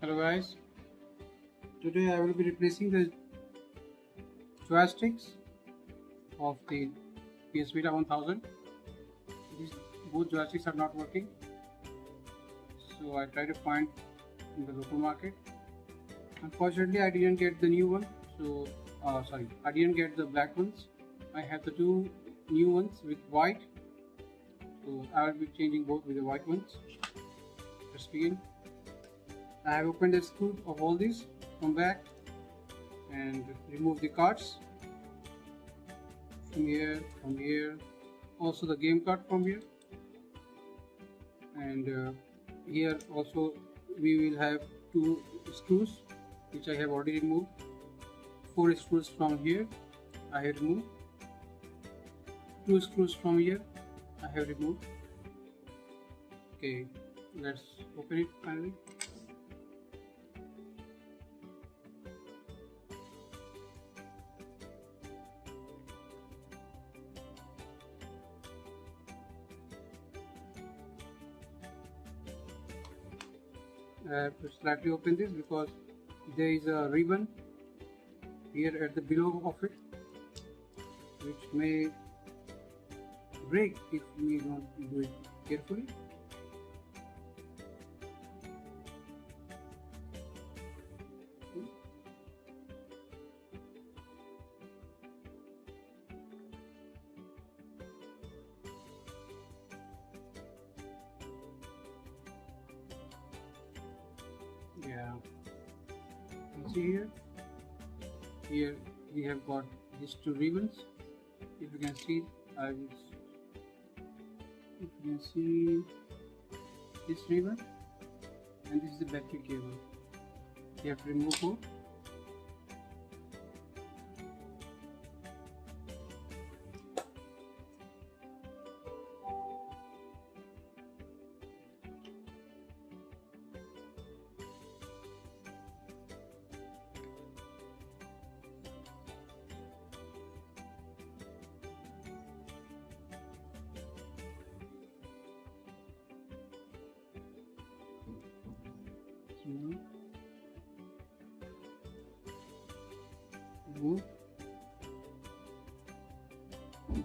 Hello guys, today I will be replacing the joysticks of the PS Vita 1000. Both joysticks are not working, so I try to find in the local market. Unfortunately, I didn't get the new one, so I didn't get the black ones. I have the two new ones with white, so I will be changing both with the white ones. Let's begin. I have opened the screw of all these from back and remove the cards from here, also the game card from here, and here also we will have two screws which I have already removed. 4 screws from here I have removed, 2 screws from here I have removed. Okay, let's open it finally. I have to slightly open this because there is a ribbon here at the below of it which may break if we don't do it carefully. Yeah, you see here we have got these two ribbons. If you can see, if you can see this ribbon, and this is the battery cable. You have to remove both.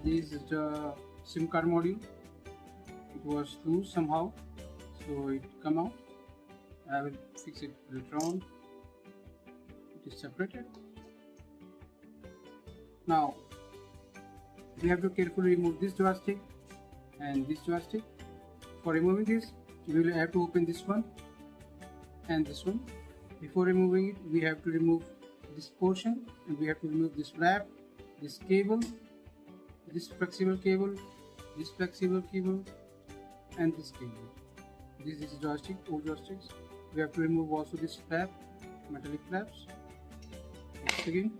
This is the SIM card module. It was loose somehow, so it come out. I will fix it later on. It is separated. Now we have to carefully remove this joystick and this joystick. For removing this, we will have to open this one and this one. Before removing it, we have to remove this portion, and we have to remove this flap, this cable, this flexible cable, this flexible cable, and this cable. This is joystick, old joysticks. We have to remove also this flap, metallic flaps. Let's begin.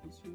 This way.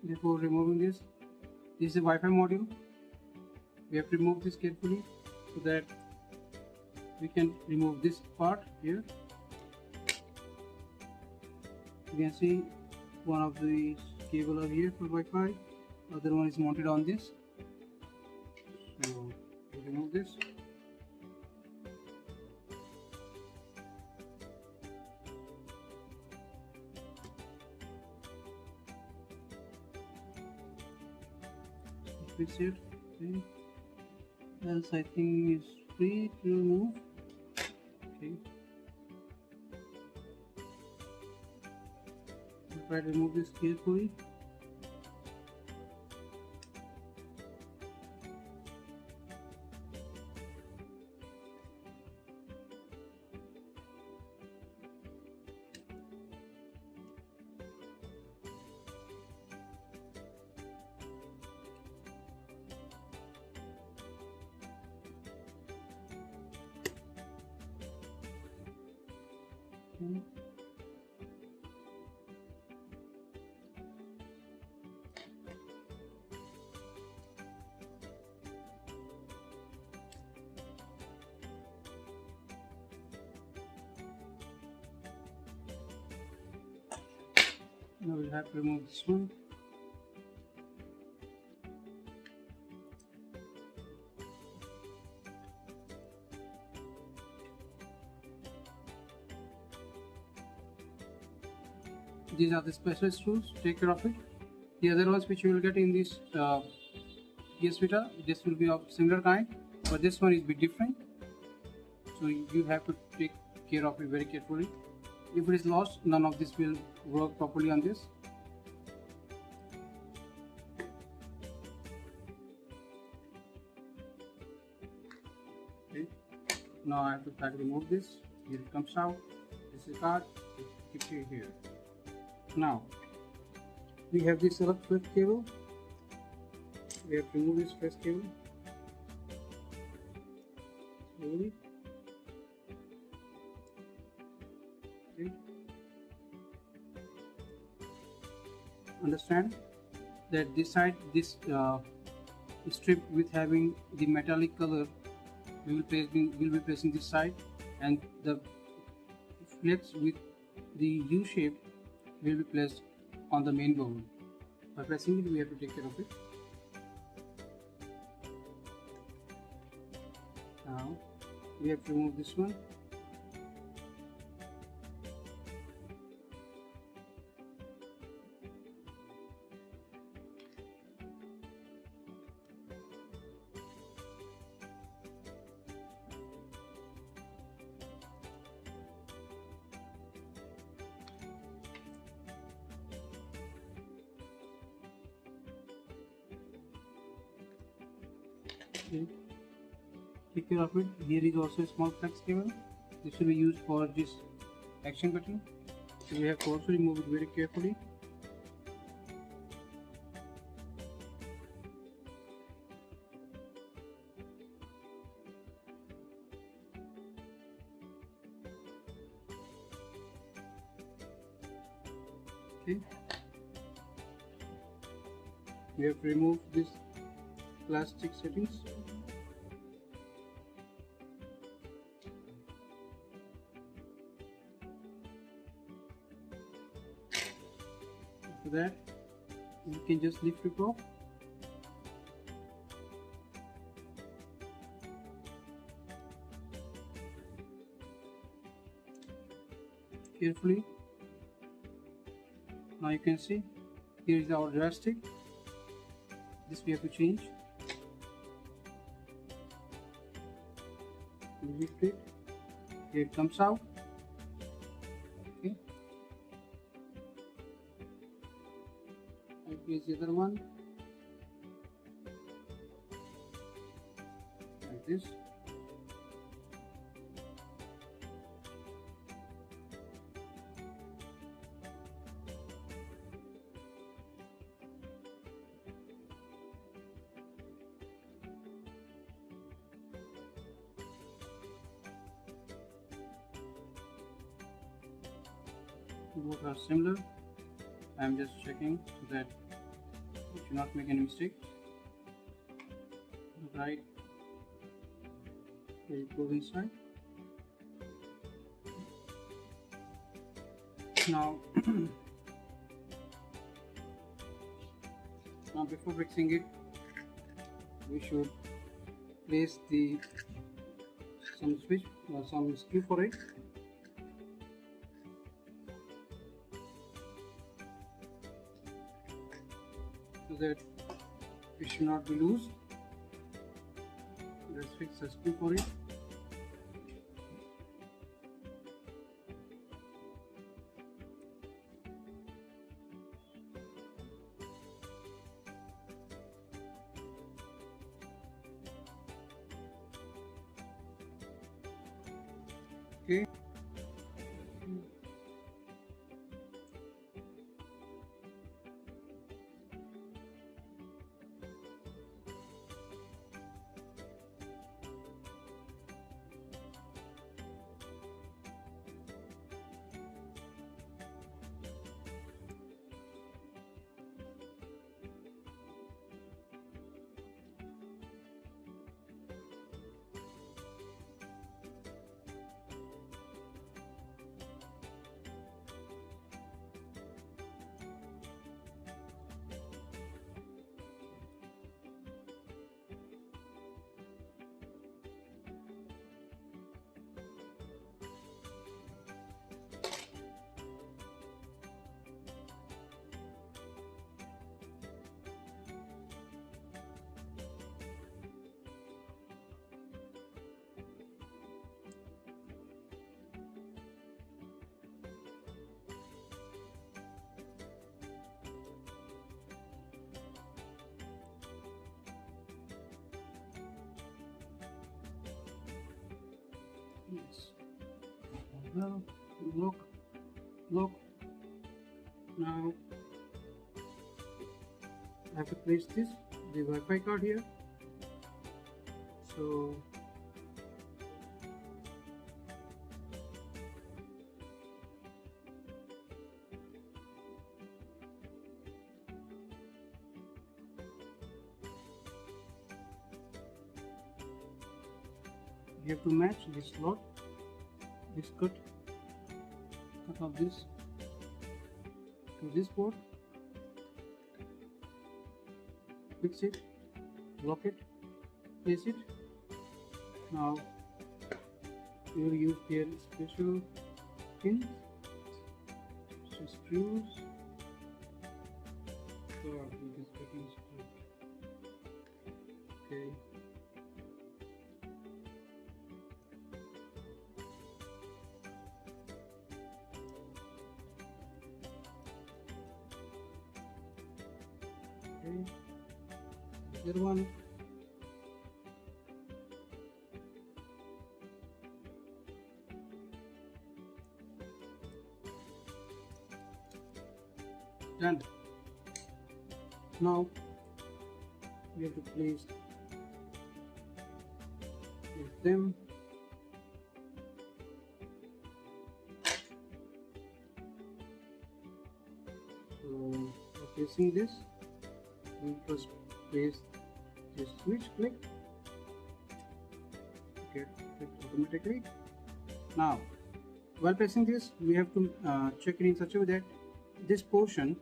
Before removing this is a Wi-Fi module. We have to remove this carefully so that we can remove this part here. You can see one of the cable are here for Wi-Fi, other one is mounted on this. So we remove this. fix it. Okay. Else I think it's free to remove. Okay. I'll try to remove this carefully. Now we'll have to remove this one. These are the special screws, take care of it. The other ones which you will get in this PS Vita, this will be of similar kind, but this one is a bit different. So you have to take care of it very carefully. If it is lost, none of this will work properly on this. Okay. Now I have to try to remove this. Here it comes out. This is card. Keep it here. Now we have this select flex cable. We have to remove this flex cable slowly. Okay. Understand that this side, this strip with having the metallic color, we will be placing this side, and the flex with the U shape will be placed on the main bowl. By pressing it, we have to take care of it. Now we have to remove this one. Okay. Take care of it. Here is also a small flex cable. This will be used for this action button. So we have to also remove it very carefully. Okay. We have to remove this plastic settings. After that, you can just lift it off. Carefully. Now you can see here is our joystick. This we have to change. Lift it. Here it comes out. Okay. And here's the other one. Like this. Both are similar. I am just checking that you should not make any mistake. Right, it goes inside. Now, now before fixing it, we should place some switch or some screw for it. So that It should not be loose. Let's fix the screw for it. Okay. Yes. Well, look. Now I have to place the Wi-Fi card here. So you have to match this slot, this cut of this to this port. Fix it, lock it, place it. Now you will use their special pins, screws. So it is getting straight. Okay. Okay. The other one. Done. Now we have to place them. So for placing this, we first place this switch, click, get it automatically. Now while placing this, we have to check it in such a way that this portion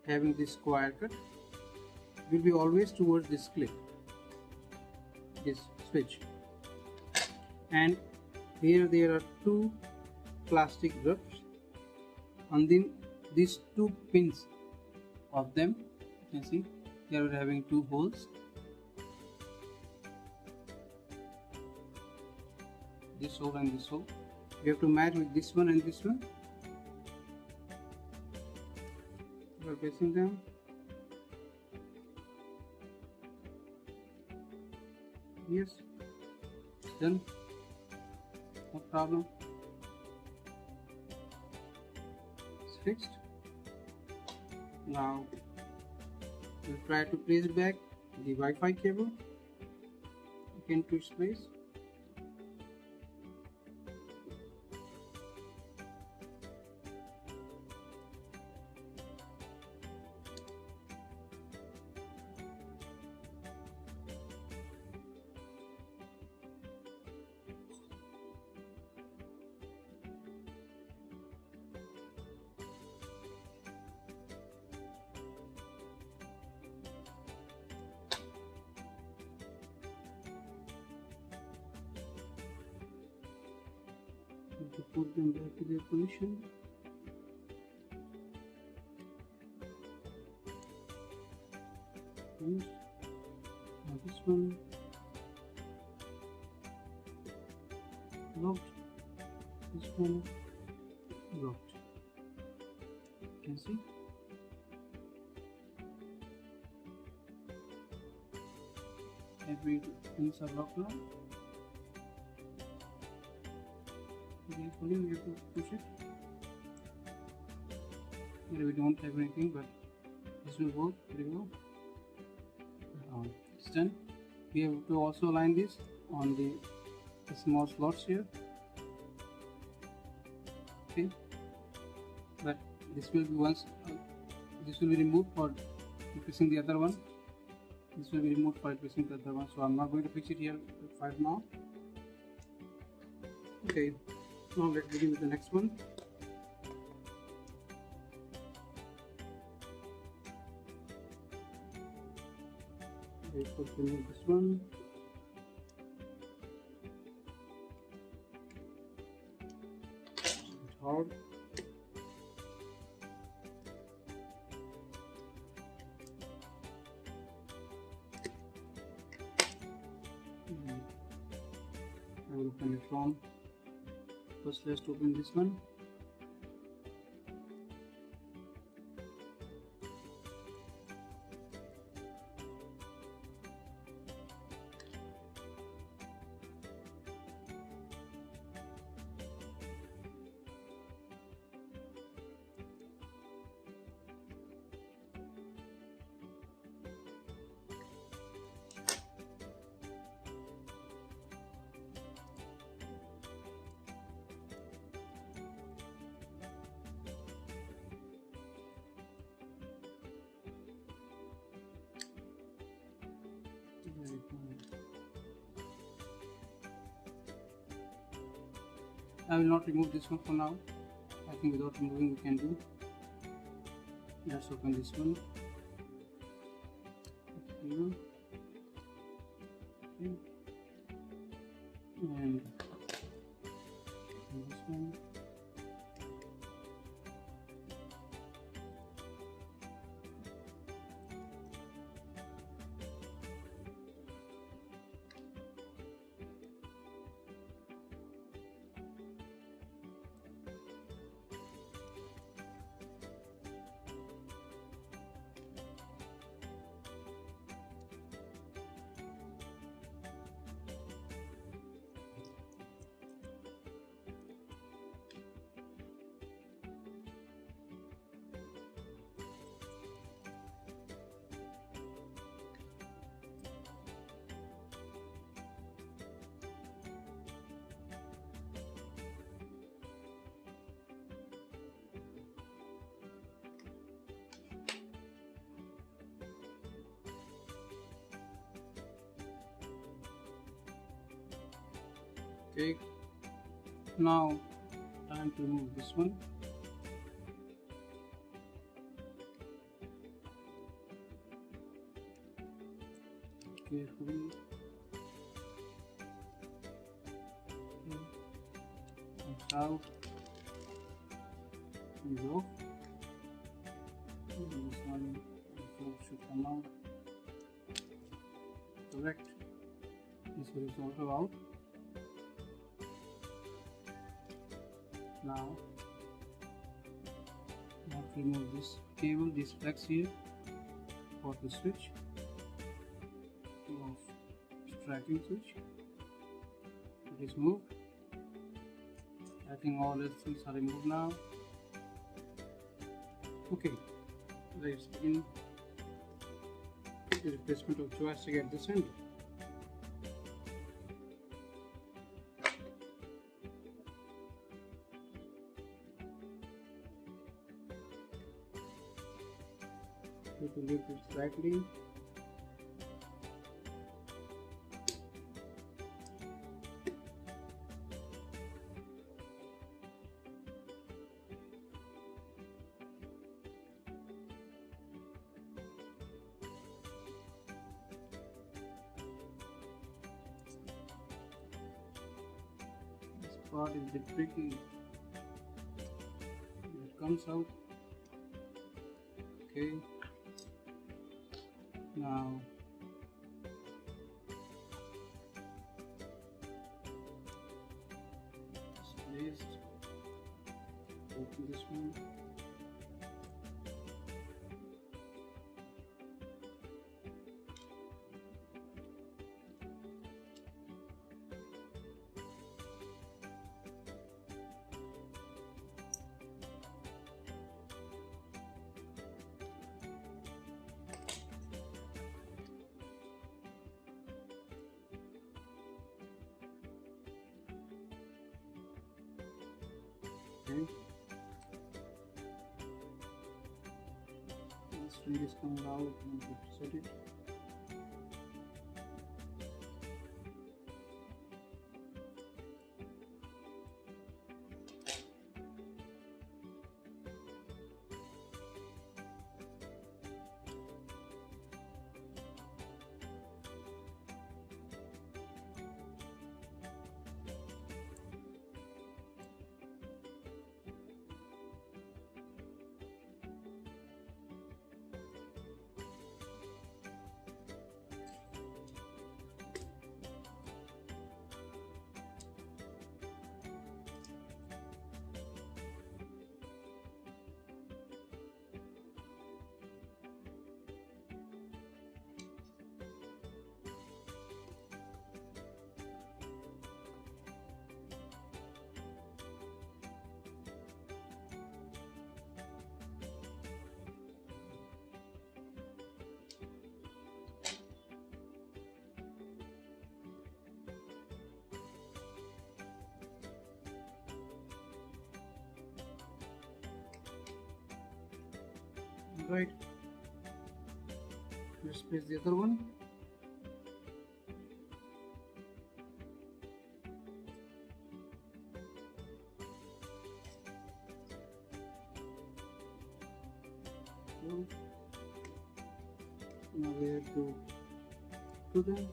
having this square cut will be always towards this clip, this switch, and here there are two plastic grips, and then these two pins of them, you can see they are having two holes. This hole and this hole. We have to match with this one and this one. We are placing them. Yes, it's done. No problem. It's fixed. Now we'll try to place back the Wi-Fi cable again to its place. To put them back to their position. Now this one locked, this one locked. You can see every pins are locked now. Carefully we have to push it. Here we don't have anything, but this will work very well. It's done. We have to also align this on the small slots here. Okay, but this will be this will be removed for replacing the other one. This will be removed for replacing the other one, so I'm not going to fix it here right now. Okay, now let's begin with the next one. Let's remove this one. It's hard. I will open it from. First, let's open this one. I will not remove this one for now. I think without removing we can do. Let's open this one. Here. Okay. And this one. Okay, now time to remove this one. Carefully. Comes out. Comes off. This one also should come out. Correct. This one is also out. Now I have to remove this cable, this flex here for the switch of tracking switch. It is moved. I think all these things are removed now. Okay, let's begin the replacement of joystick at this end. To lift it slightly. This part is a bit tricky. It comes out. Okay. Now it's placed. Open this one. Okay. This string is coming out and we set it. Right. Let's place the other one. Now we have to do them.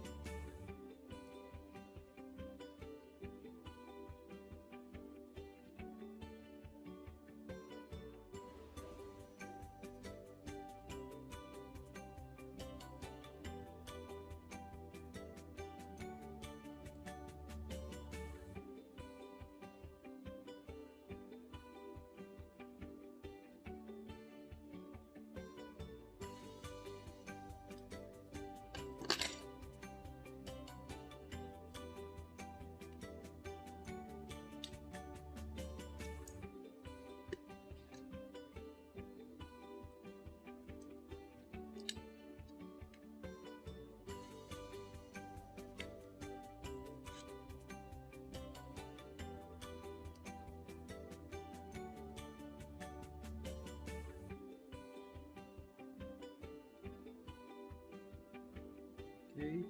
Okay.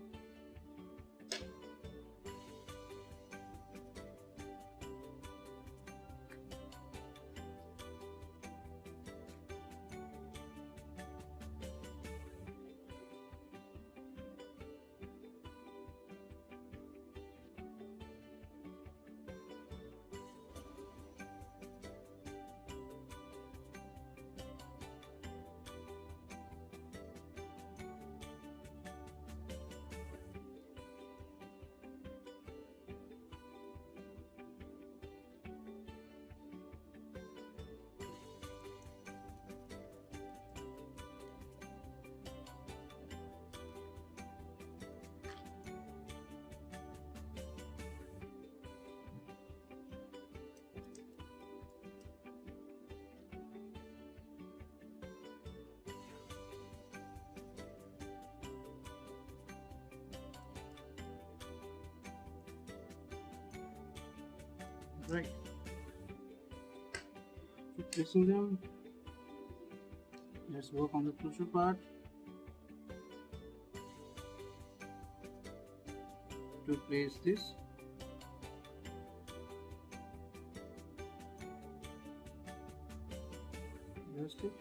Right. Keep placing them. Let's work on the closure part. To place this. Adjust it.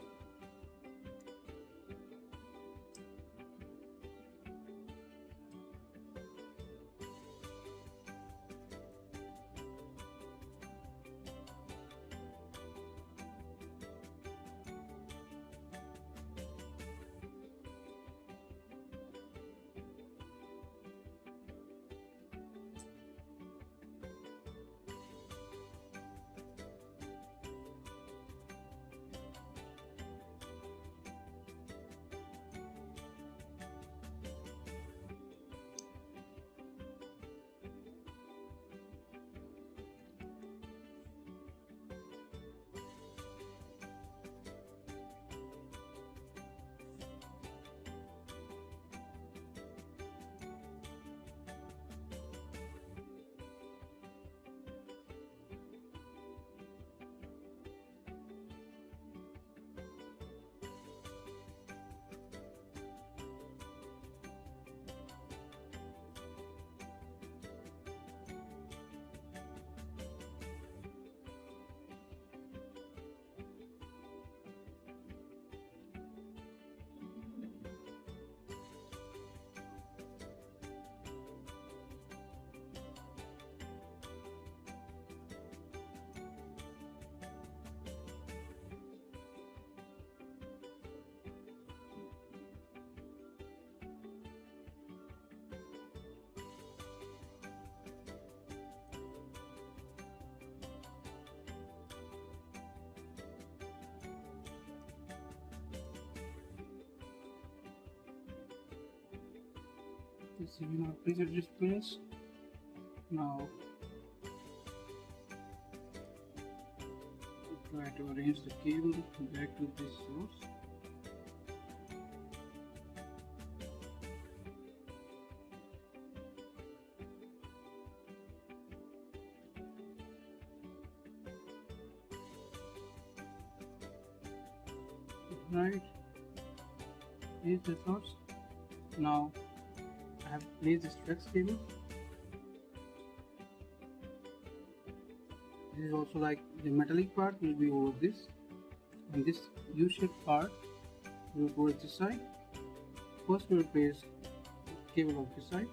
This is now preset is finished. Now try to arrange the cable back to this source. Right, here's the source. Now I have placed this flex cable. This is also like the metallic part will be over this, and this U-shaped part will go to this side. First we will place cable of this side.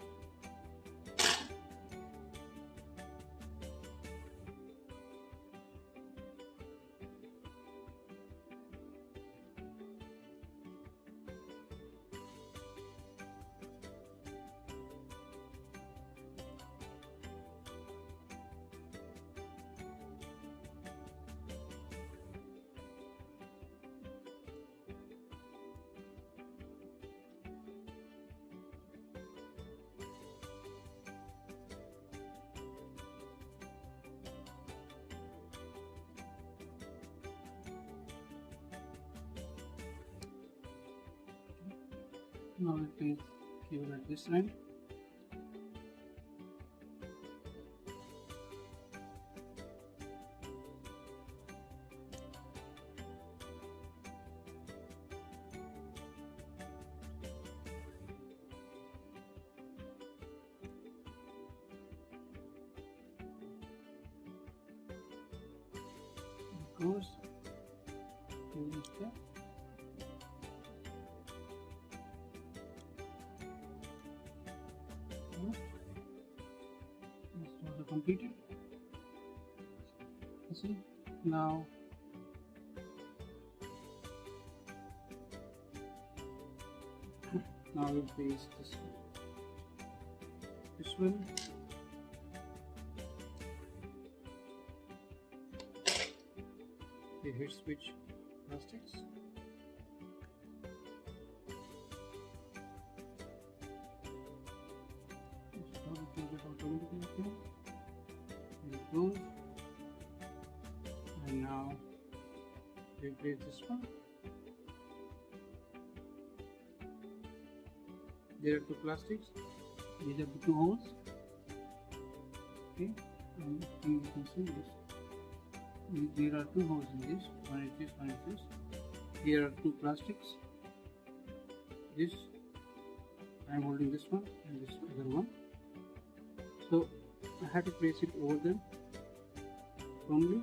Now we place cable at this end. Goes to this step. This is also completed. See, now we'll paste this one. The head switch plastics. Close, and now replace this one. There are two plastics. These are the two holes. Okay, and you can see this. There are two holes in this. One is this, one is this. Here are two plastics. This I am holding this one and this other one. So I have to place it over them firmly.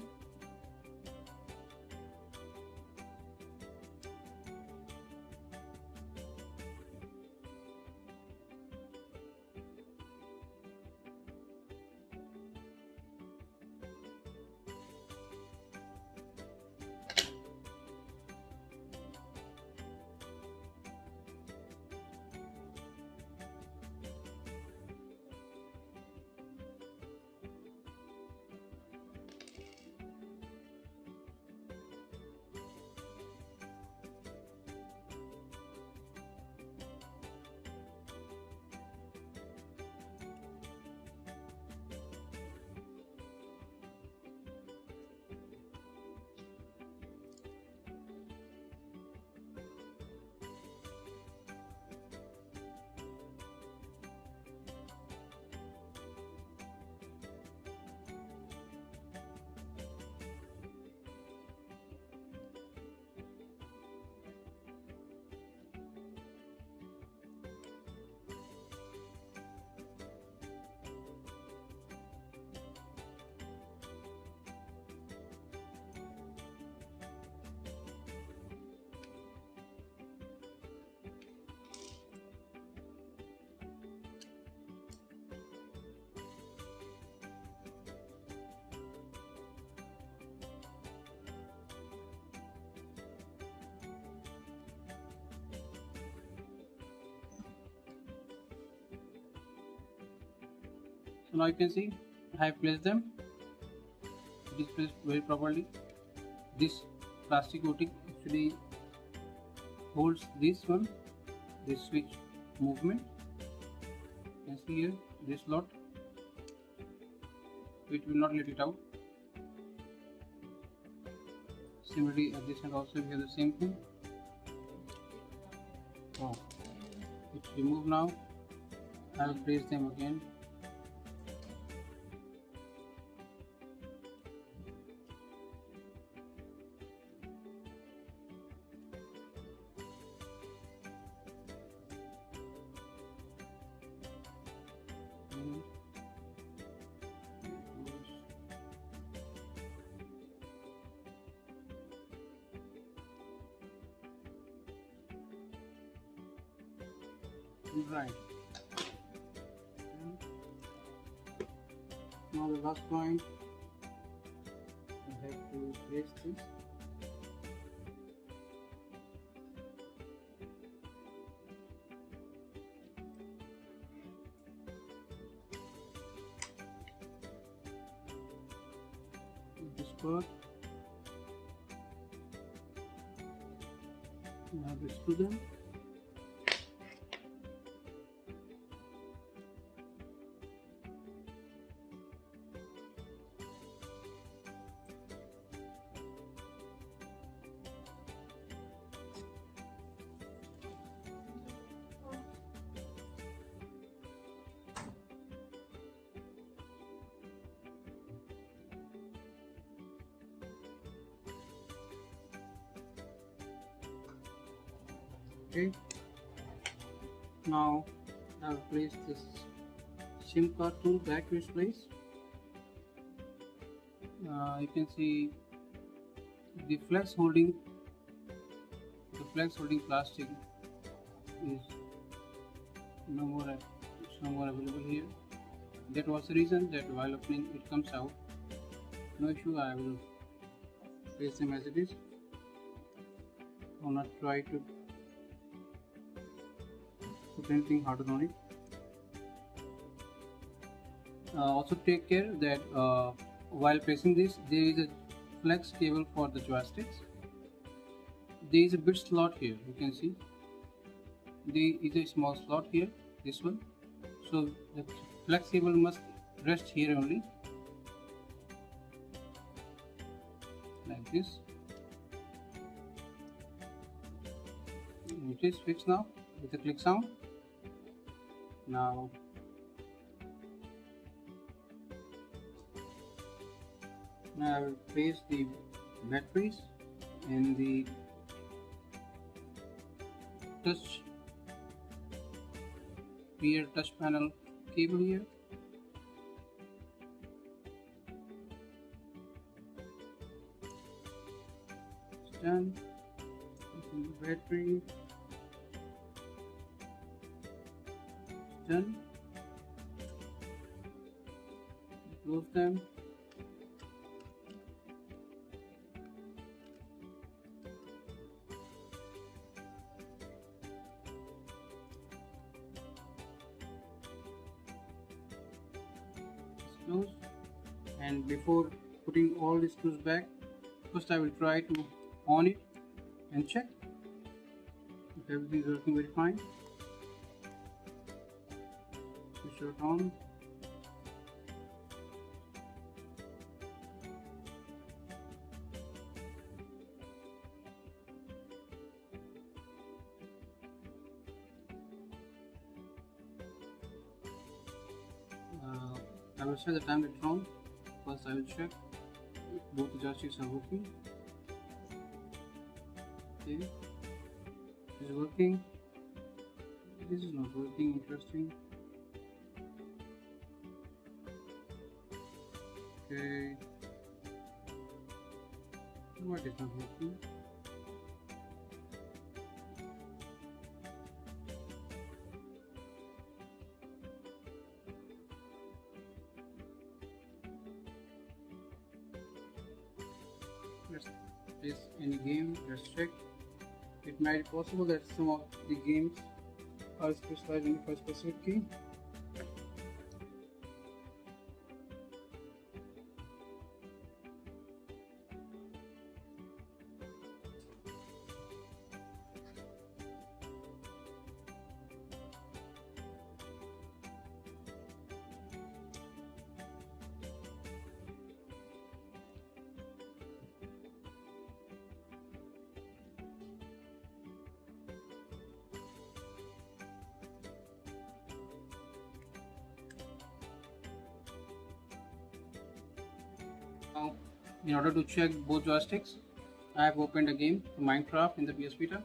So now you can see I have placed them. It is placed very properly. This plastic coating actually holds this one, this switch movement, You can see here this slot, it will not let it out. Similarly at this end also we have the same thing. Oh, it's removed now. I will place them again. Right. Now the last point, I have to place this. This part. Now this to them. Okay, now I have placed this SIM card tool back to its place. You can see the flex holding plastic is no more available here. That was the reason that while opening it comes out. No issue, I will place them as it is. I will not try to put anything harder on it. Also take care that while placing this, there is a flex cable for the joysticks. There is a bit slot here, you can see. There is a small slot here, this one. So the flex cable must rest here only, like this. It is fixed now with a click sound. Now I will place the batteries in the rear touch panel cable here. It's done. Placing the battery. It's done. Close them. Close. And before putting all the screws back, first I will try to on it and check if everything is working very fine. Switch it on. I will set the time limit on. First I will check if both the joysticks are working. Okay, this is working. This is not working, interesting. Okay, what is not working? Let's place any game, let's check. It might be possible that some of the games are specializing for a specific key. Now, in order to check both joysticks, I have opened a game, Minecraft, in the PS Vita,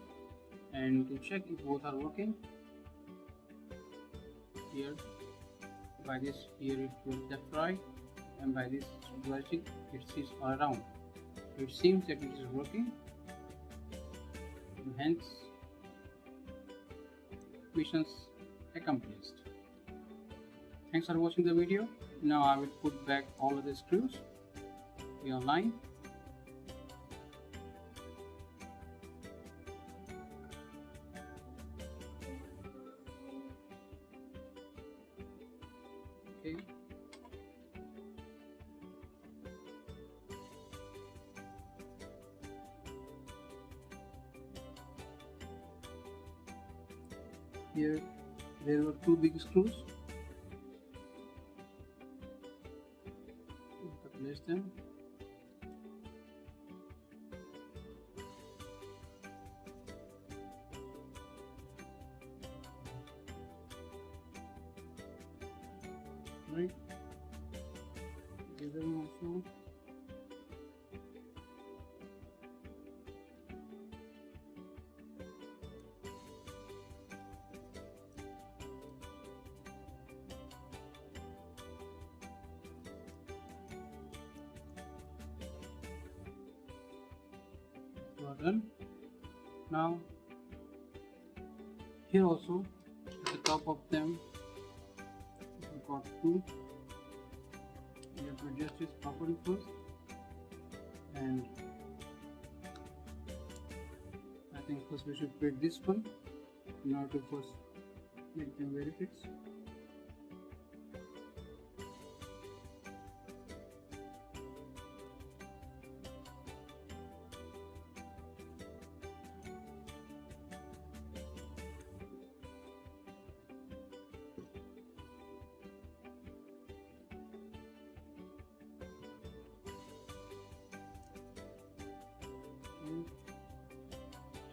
and to check if both are working, here by this, here it goes left right, and by this joystick it sees all around. So it seems that it is working, and hence missions accomplished. Thanks for watching the video. Now I will put back all of the screws online. Okay. Here there were two big screws. Place them. Right. Give them also. Done. Now here also at the top of them we got two. We have to adjust this properly first, and I think first we should fit this one in order to first make them very fixed.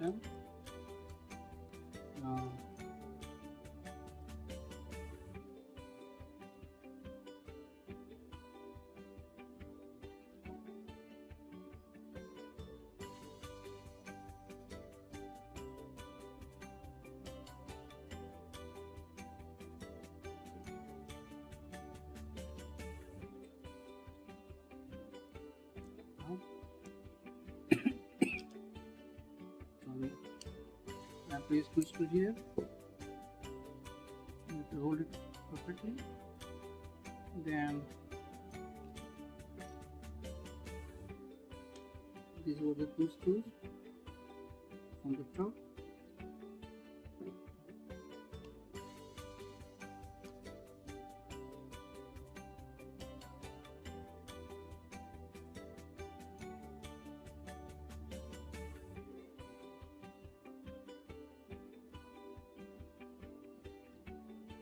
Done. Now I place two screws here. You have to hold it perfectly. Then these were the two screws on the top.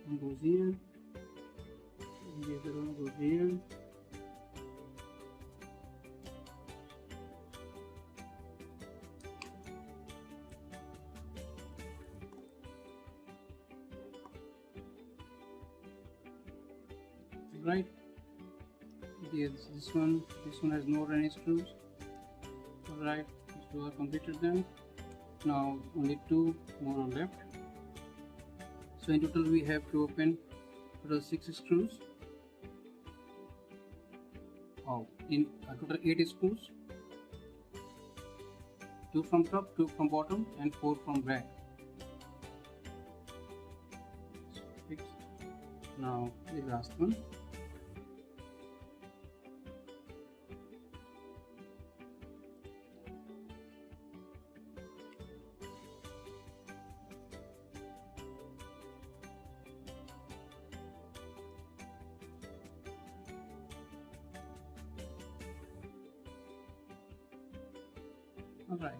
One goes here, and the other one goes here. Right. Yes, this one has no running screws. Alright, so I completed them. Now only two more are left. So in total we have to open total 6 screws. Oh, in total 8 screws. 2 from top, 2 from bottom, and 4 from back. Fixed. Now the last one. Alright,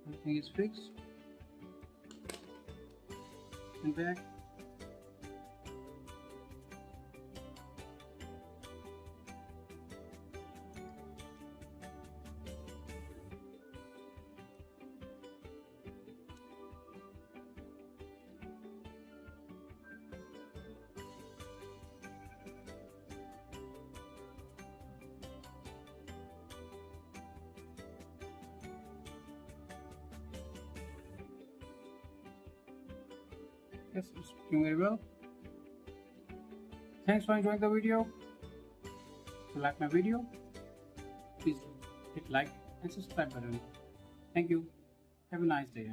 everything is fixed and back. Yes, it's working very well. Thanks for enjoying the video. If you like my video, please hit like and subscribe button. Thank you. Have a nice day.